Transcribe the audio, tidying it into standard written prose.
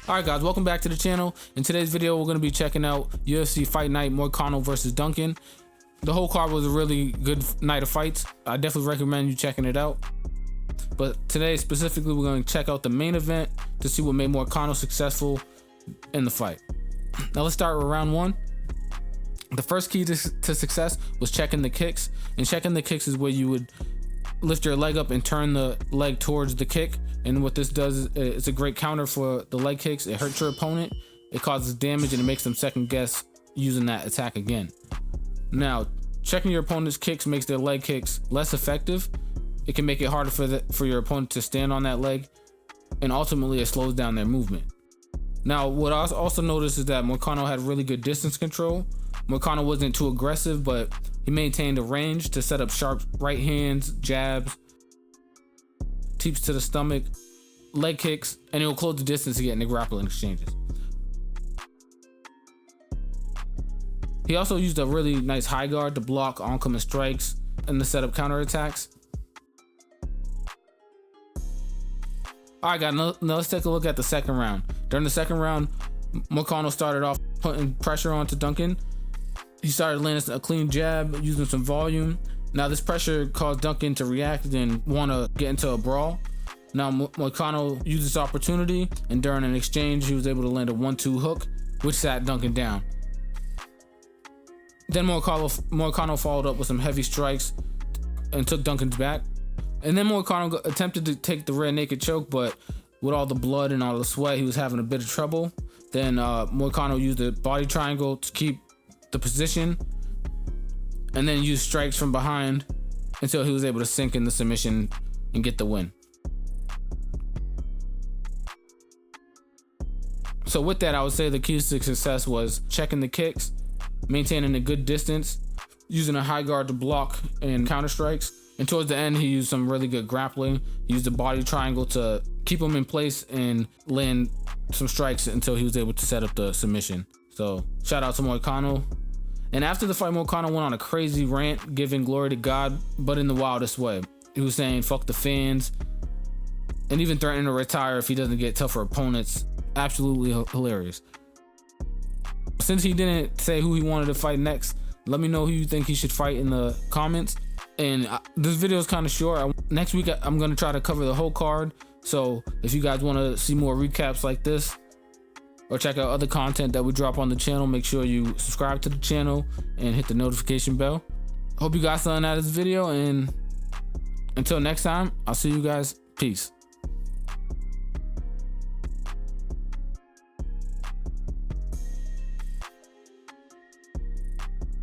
Alright guys, welcome back to the channel. In today's video, we're going to be checking out UFC Fight Night Moicano versus Duncan. The whole card was a really good night of fights. I definitely recommend you checking it out. But today specifically, we're going to check out the main event to see what made Moicano successful in the fight. Now let's start with round one. The first key to success was checking the kicks. And checking the kicks is where you would lift your leg up and turn the leg towards the kick. And what this does is it's a great counter for the leg kicks. It hurts your opponent, it causes damage, and it makes them second guess using that attack again. Now, checking your opponent's kicks makes their leg kicks less effective. It can make it harder for your opponent to stand on that leg, and ultimately it slows down their movement. Now, what I also noticed is that Moicano had really good distance control. Moicano wasn't too aggressive, but he maintained a range to set up sharp right hands, jabs, teeps to the stomach, leg kicks, and it will close the distance to get into grappling exchanges. He also used a really nice high guard to block oncoming strikes and to set up counterattacks. Alright guys, now let's take a look at the second round. During the second round, Moicano started off putting pressure onto Duncan. He started landing a clean jab, using some volume. Now this pressure caused Duncan to react and want to get into a brawl. Now Moicano used this opportunity, and during an exchange he was able to land a 1-2 hook, which sat Duncan down. Then Moicano followed up with some heavy strikes and took Duncan's back. And then Moicano attempted to take the rear naked choke, but with all the blood and all the sweat, he was having a bit of trouble. Then Moicano used the body triangle to keep the position, and then used strikes from behind until he was able to sink in the submission and get the win. So with that, I would say the key to success was checking the kicks, maintaining a good distance, using a high guard to block and counter strikes, and towards the end he used some really good grappling. He used the body triangle to keep him in place and land some strikes until he was able to set up the submission. So shout out to Moicano. And after the fight, Moicano went on a crazy rant, giving glory to God, but in the wildest way. He was saying fuck the fans, and even threatening to retire if he doesn't get tougher opponents. Absolutely hilarious. Since he didn't say who he wanted to fight next, let me know who you think he should fight in the comments. And this video is kind of short. Next week I'm going to try to cover the whole card. So if you guys want to see more recaps like this, or check out other content that we drop on the channel, make sure you subscribe to the channel and hit the notification bell. Hope you got something out of this video, and until next time, I'll see you guys. Peace.